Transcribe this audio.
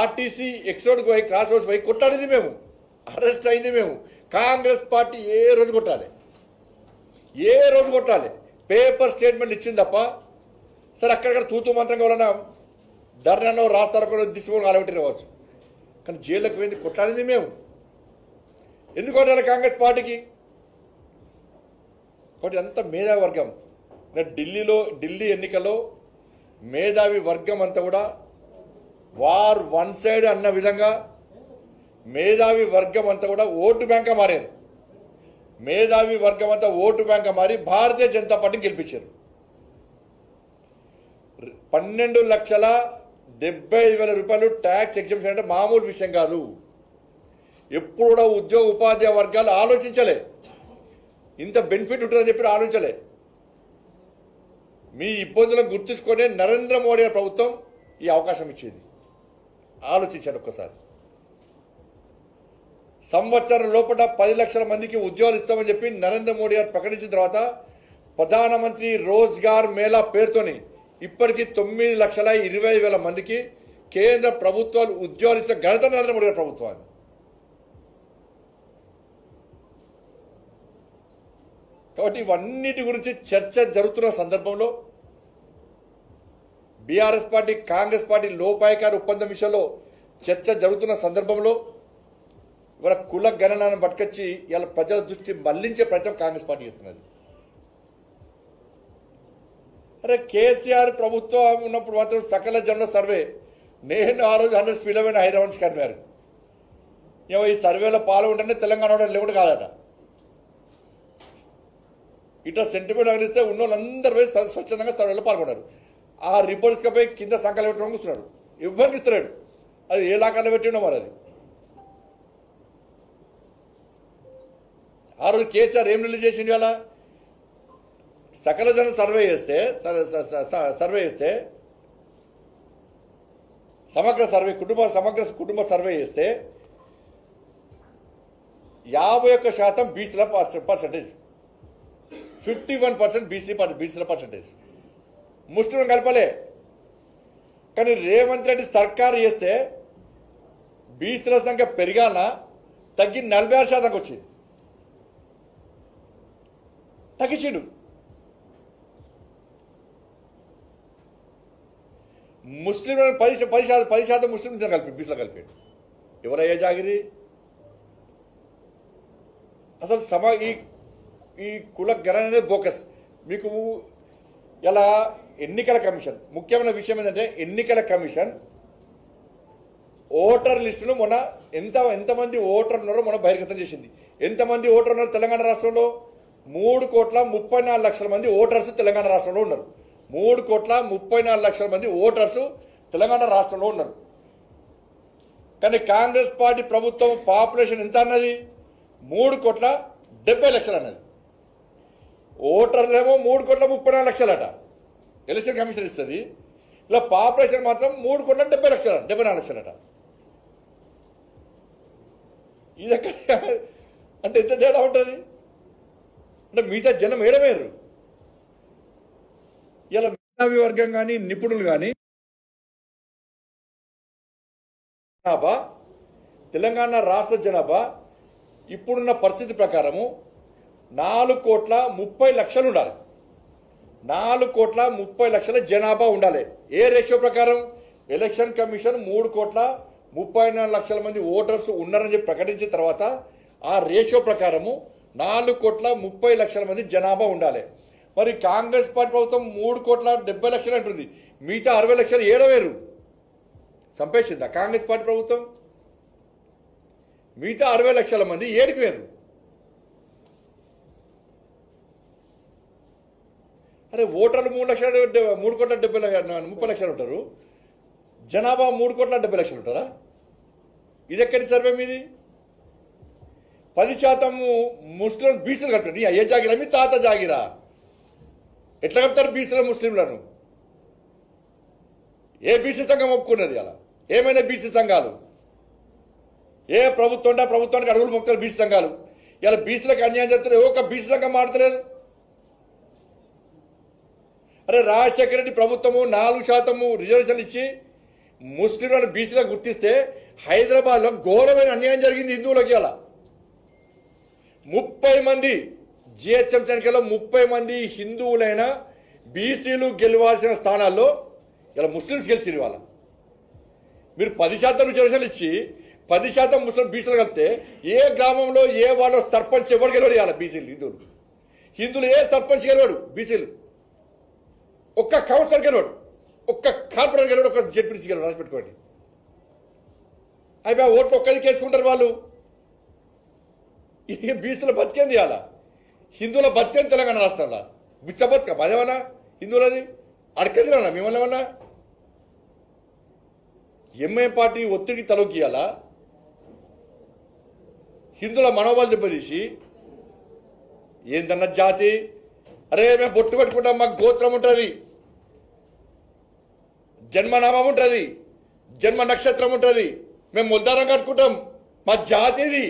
RTC ఎక్స్రోడ్కి పోయి cross roads పోయి కొట్టాడింది మేము, అరెస్ట్ అయింది మేము. కాంగ్రెస్ పార్టీ ఏ రోజు కొట్టాలి, ఏ రోజు కొట్టాలి? పేపర్ స్టేట్మెంట్ ఇచ్చింది తప్ప సరే అక్కడక్కడ తూతూ మంత్రంగా ఎవరన్నా ధర్నాలో రాస్తారో దిశ అలవట్టి రావచ్చు, కానీ జైల్లోకి పోయింది కొట్లాడింది మేము. ఎందుకు కొట్టాలి కాంగ్రెస్ పార్టీకి? కాబట్టి అంత మేధావి వర్గం ఢిల్లీ ఎన్నికల్లో మేధావి వర్గం అంతా కూడా వార్ వన్ సైడ్ అన్న విధంగా మేధావి వర్గం అంతా కూడా ఓటు బ్యాంక్గా మారారు. మేధావి వర్గం అంతా ఓటు బ్యాంక్గా మారి భారతీయ జనతా పార్టీని గెలిపించారు. 12,75,000 రూపాయలు ట్యాక్స్ ఎగ్జంప్షన్ అంటే మామూలు విషయం కాదు. ఎప్పుడు కూడా ఉద్యోగ ఉపాధ్యాయ వర్గాలు ఆలోచించలే, ఇంత బెనిఫిట్ ఉంటుందని చెప్పి ఆలోచించలే. మీ ఇబ్బందులను గుర్తుంచుకొని నరేంద్ర మోడీ ప్రభుత్వం ఈ అవకాశం ఇచ్చింది. ఆలోచించండి ఒక్కసారి. సంవత్సరం లోపల 10 లక్షల మందికి ఉద్యోగాలు ఇస్తామని చెప్పి నరేంద్ర మోడీ గారు ప్రకటించిన తర్వాత ప్రధానమంత్రి రోజ్గార్ మేళా పేరుతోని ఇప్పటికీ 9,20,000 మందికి కేంద్ర ప్రభుత్వాలు ఉద్యోగాలు ఇస్తున్న ఘనత నరేంద్ర మోడీ గారి ప్రభుత్వాన్ని. కాబట్టి ఇవన్నిటి గురించి చర్చ జరుగుతున్న సందర్భంలో బీఆర్ఎస్ పార్టీ కాంగ్రెస్ పార్టీ లోపాయకారి ఒప్పందం విషయంలో చర్చ జరుగుతున్న సందర్భంలో ఇవాళ కుల గణనాన్ని పట్టుకొచ్చి ఇలా ప్రజల దృష్టి మళ్లించే ప్రయత్నం కాంగ్రెస్ పార్టీ చేస్తున్నది. అరే కేసీఆర్ ప్రభుత్వం ఉన్నప్పుడు మాత్రం సకల జనుల సర్వే, నేను ఆ రోజు 100 స్పీడ్ అయిన హైదరాబాద్ నుంచి కనిపారు. ఏమో ఈ సర్వేలో పాల్గొంటేనే తెలంగాణ లేకుండా కాదట. ఇట్లా సెంటిమెంట్ అగిలిస్తే ఉన్న వాళ్ళందరూ పోయి స్వచ్ఛందంగా సర్వేలో పాల్గొన్నారు. ఆ రిపోర్ట్స్కి పోయి కింద సంఖ్యలు పెట్టడం కూర్చున్నాడు, ఎవరికి ఇస్తున్నాడు. అది ఏ లాకాల్లో పెట్టి ఉన్నాం మరి. అది ఆ రోజు కేసీఆర్ ఏం రిలీజ్ చేసింది? అలా సకల జన సర్వే చేస్తే సమగ్ర కుటుంబ సర్వే చేస్తే 51% బీసీల పర్సంటేజ్, 51% బీసీల పర్సంటేజ్, ముస్లింలు కలపలే. కానీ రేవంత్ రెడ్డి సర్కారు చేస్తే బీసీల సంఖ్య పెరిగానా తగ్గి 46% వచ్చింది, తగ్గించిండు. ముస్లింలను 10% ముస్లింలు కలిపి బీసీలో కలిపాడు. ఎవరయ్యా జాగిరి? అసలు ఈ కుల గణన అనేది బోకస్. మీకు ఇలా ఎన్నికల కమిషన్ ముఖ్యమైన విషయం ఏంటంటే, ఎన్నికల కమిషన్ ఓటర్ లిస్టును మొన్న ఎంతమంది ఓటర్లు ఉన్నారో మొన్న బహిర్గతం చేసింది. ఎంతమంది ఓటర్లు ఉన్నారు తెలంగాణ రాష్ట్రంలో? 3,34,00,000 మంది ఓటర్స్ తెలంగాణ రాష్ట్రంలో ఉన్నారు. 3,34,00,000 మంది ఓటర్స్ తెలంగాణ రాష్ట్రంలో ఉన్నారు. కానీ కాంగ్రెస్ పార్టీ ప్రభుత్వం పాపులేషన్ ఎంత అన్నది? 3,70,00,000 అన్నది. ఓటర్లేమో 3,34,00,000 అట. ఎలక్షన్ కమిషన్ ఇస్తుంది. ఇలా పాపులేషన్ మాత్రం 3,70,00,000 అట. ఇది అంటే ఎంత తేడా ఉంటుంది? అంటే మిగతా జనం ఏడమేరు. ఇలా మేధావి వర్గం కానీ నిపుణులు కానీ జనాభా తెలంగాణ రాష్ట్ర జనాభా ఇప్పుడున్న పరిస్థితి ప్రకారము 4,30,00,000 ఉండాలి. 4,30,00,000 జనాభా ఉండాలి. ఏ రేషియో ప్రకారం? ఎలక్షన్ కమిషన్ 3,34,00,000 మంది ఓటర్స్ ఉన్నారని చెప్పి ప్రకటించిన తర్వాత ఆ రేషియో ప్రకారము 4,30,00,000 మంది జనాభా ఉండాలి. మరి కాంగ్రెస్ పార్టీ ప్రభుత్వం 3,70,00,000 అంటుంది. మిగతా 60,00,000 ఏడవేరు సంపేసిందా కాంగ్రెస్ పార్టీ ప్రభుత్వం? మిగతా 60,00,000 మంది ఏడికి వేరు. అరే ఓటర్లు 3,30,00,000 ఉంటారు, జనాభా 3,70,00,000 ఉంటారా? ఇది ఎక్కడి సర్వే మీది? 10% ముస్లిం బీసీలు కలుపుతారు. ఏ జాగిరా? మీ తాత జాగిరా? ఎట్లా కలుపుతారు బీసీల ముస్లింలను? ఏ బీసీ సంఘం ఒప్పుకున్నది? అలా ఏమైనా బీసీ సంఘాలు ఏ ప్రభుత్వం అంటే ప్రభుత్వానికి అడుగులు మొక్కుతారు బీసీ సంఘాలు. ఇలా బీసీలకు అన్యాయం చేస్తారు. ఏ ఒక్క బీసీ సంఘం మాడతలేదు. అరే రాజశేఖర రెడ్డి ప్రభుత్వము 4% రిజర్వేషన్ ఇచ్చి ముస్లింలను బీసీలకు గుర్తిస్తే హైదరాబాద్లో ఘోరమైన అన్యాయం జరిగింది హిందువులకి. అలా 30 మంది జిహెచ్ఎం ఎన్నికల్లో 30 మంది హిందువులైన బీసీలు గెలవాల్సిన స్థానాల్లో ఇలా ముస్లిమ్స్ గెలిచిరు. ఇవాళ మీరు 10% రిజర్వేషన్లు ఇచ్చి 10% ముస్లిం బీసీలు కలిపితే ఏ గ్రామంలో ఏ వాళ్ళ సర్పంచ్ ఎవరు గెలవడు? ఇవాళ బీసీలు హిందువులు ఏ సర్పంచ్ గెలవాడు? బీసీలు ఒక్క కౌన్సిలర్ గెలవాడు, ఒక్క కార్పొరేటర్ గెలవాడు, ఒక్క జడ్పీసీ గెలవాడు. రాసి పెట్టుకోండి. అయిపోయి ఓట్లు ఒక్కరికి వేసుకుంటారు వాళ్ళు. ఈ బీసీల బతికేంది ఇవాళ? హిందువుల బతికేంది తెలంగాణ రాష్ట్రంలో? బిచ్చ బతుక అదేమన్నా హిందువులది అడకదిరన్నా మిమ్మల్ని ఏమన్నా? ఎంఐ పార్టీ ఒత్తిడి తలొక్కియాలా? హిందువుల మనోబలు దెబ్బతీసి ఏందన్న జాతి? అరే మేము బొట్టు పెట్టుకుంటాం, మాకు గోత్రం ఉంటుంది, జన్మనామం ఉంటుంది, జన్మ నక్షత్రం ఉంటుంది, మేము ముల్దారం కట్టుకుంటాం, మా జాతి ఇది.